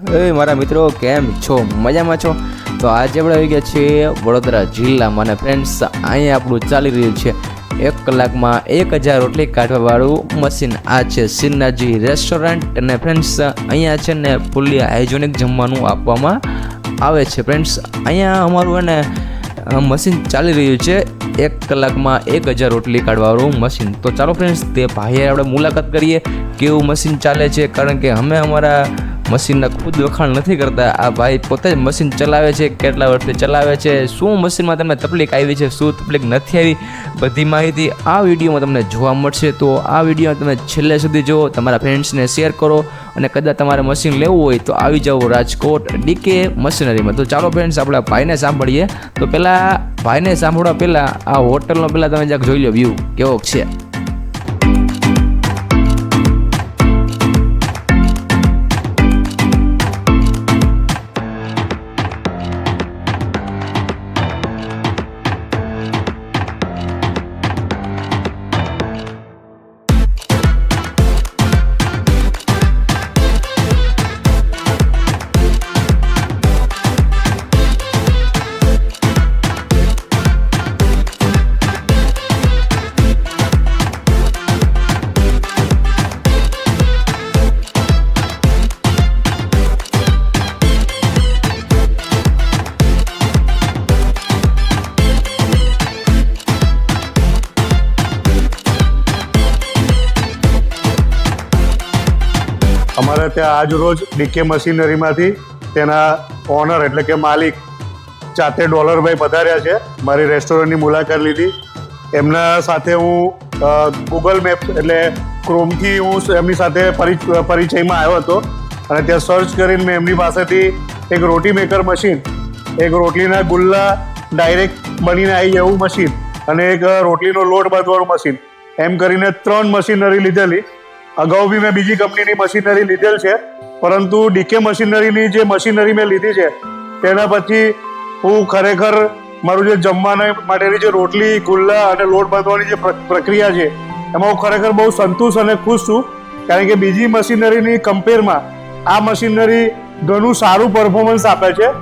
મારા મિત્રો કેમ છો? મજામાં છો? તો આજે આપણે આવી ગયા છીએ વડોદરા જિલ્લામાં અને ફ્રેન્ડ્સ અહીંયા આપણું ચાલી રહ્યું છે 1 કલાકમાં 1000 રોટલી કાઢવાવાળું મશીન. આ છે સિન્નાજી રેસ્ટોરન્ટ અને ફ્રેન્ડ્સ અહીંયા છે ને ફૂલી હાઇજેનિક જમવાનું આપવામાં આવે છે. ફ્રેન્ડ્સ અહીંયા અમારું એને મશીન ચાલી રહ્યું છે 1 કલાકમાં 1000 રોટલી કાઢવાવાળું મશીન. તો ચાલો ફ્રેન્ડ્સ તે ભાઈએ આપણે મુલાકાત કરીએ કેવું મશીન ચાલે છે, કારણ કે અમે અમારા મશીનના ખુદ વખાણ નથી કરતા. આ ભાઈ પોતે જ મશીન ચલાવે છે, કેટલા વર્ષથી ચલાવે છે, શું મશીનમાં તમને તકલીફ આવી છે, શું તકલીફ નથી આવી, બધી માહિતી આ વિડીયોમાં તમને જોવા મળશે. તો આ વિડીયો તમે છેલ્લે સુધી જુઓ, તમારા ફ્રેન્ડ્સને શેર કરો અને કદાચ તમારે મશીન લેવું હોય તો આવી જાઓ રાજકોટ ડીકે મશીનરીમાં. તો ચાલો ફ્રેન્ડ્સ આપણે ભાઈને સાંભળીએ. તો પહેલાં ભાઈને સાંભળવા પહેલાં આ હોટલનો પહેલાં તમે જરાક જોઈ લો વ્યૂ કેવો છે. અમારે ત્યાં આજ રોજ ડીકે મશીનરીમાંથી તેના ઓનર એટલે કે માલિક જાતે ડોલરભાઈ પધાર્યા છે. મારી રેસ્ટોરન્ટની મુલાકાત લીધી. એમના સાથે હું ગૂગલ મેપ્સ એટલે ક્રોમથી હું એમની સાથે પરિચયમાં આવ્યો હતો અને ત્યાં સર્ચ કરીને મેં એમની પાસેથી એક રોટી મેકર મશીન, એક રોટલીના ગુલ્લા ડાયરેક્ટ બનીને આવી જાય એવું મશીન અને એક રોટલીનો લોટ બાંધવાનું મશીન, એમ કરીને 3 મશીનરી લીધેલી. અગાઉ બી મેં બીજી કંપનીની મશીનરી લીધેલ છે, પરંતુ ડીકે મશીનરીની જે મશીનરી મેં લીધી છે તેના પછી હું ખરેખર મારું જે જમવાના માટેની જે રોટલી, ગુલ્લા અને લોટ બાંધવાની જે પ્રક્રિયા છે એમાં હું ખરેખર બહુ સંતુષ્ટ અને ખુશ છું. કારણ કે બીજી મશીનરીની કમ્પેરમાં આ મશીનરી ઘણું સારું પરફોર્મન્સ આપે છે.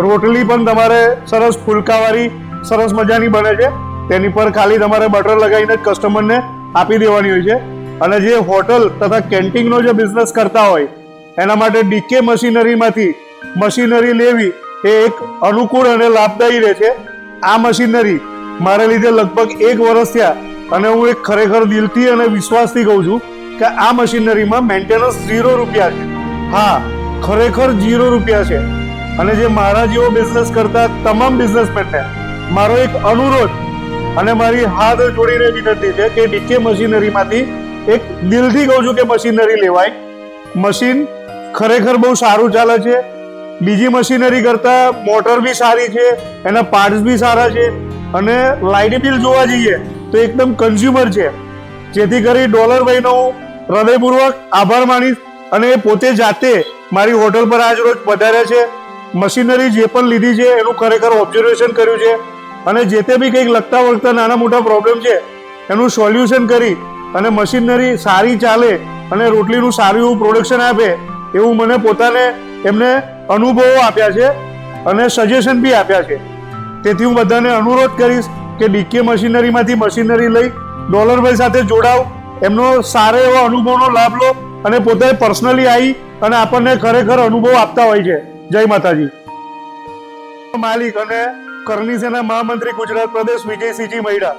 રોટલી પણ તમારે સરસ ફુલકાવાળી સરસ મજાની બને છે. તેની પર ખાલી તમારે બટર લગાવીને જ કસ્ટમરને આપી દેવાની હોય છે. અને જે હોટલ તથા કેન્ટીનનો જે બિઝનેસ કરતા હોય એના માટે ડીકે મશીનરીમાંથી મશીનરી લેવી એ એક અનુકૂળ અને લાભદાયી રહે છે. આ મશીનરી મારે લીધે લગભગ 1 વર્ષ થયા અને હું એક ખરેખર દિલથી અને વિશ્વાસથી કહું છું કે આ મશીનરીમાં મેન્ટેનન્સ 0 રૂપિયા છે. હા, ખરેખર 0 રૂપિયા છે. અને જે મારા જેવો બિઝનેસ કરતા તમામ બિઝનેસમેનને મારો એક અનુરોધ અને મારી હાથ જોડીને વિનંતી છે કે ડીકે મશીનરીમાંથી એક દિલથી કહું છું કે મશીનરી લેવાય. મશીન ખરેખર બહુ સારું ચાલે છે. બીજી મશીનરી કરતાં મોટર બી સારી છે, એના પાર્ટ્સ બી સારા છે અને લાઇટ બિલ જોવા જઈએ તો એકદમ કન્ઝ્યુમર છે. જેથી કરી ડોલરભાઈનો હું હૃદયપૂર્વક આભાર માનીશ. અને એ પોતે જાતે મારી હોટલ પર આજ રોજ પધાર્યા છે. મશીનરી જે પણ લીધી છે એનું ખરેખર ઓબ્ઝર્વેશન કર્યું છે અને જે તે બી કંઈક લગતા વળગતા નાના મોટા પ્રોબ્લેમ છે એનું સોલ્યુશન કરી અને મશીનરી સારી ચાલે અને રોટલીનું સારું એવું પ્રોડક્શન આપે એવું મને પોતાને એમને અનુભવો આપ્યા છે અને સજેશન બી આપ્યા છે. તેથી હું બધાને અનુરોધ કરીશ કે ડીકે મશીનરીમાંથી મશીનરી લઈ ડોલરભાઈ સાથે જોડાવ, એમનો સારો એવો અનુભવનો લાભ લો અને પોતે પર્સનલી આવી અને આપણને ખરેખર અનુભવ આપતા હોય છે. જય માતાજી. માલિક અને કરણી સેના મહામંત્રી ગુજરાત પ્રદેશ વિજયસિંહજી મહિડા.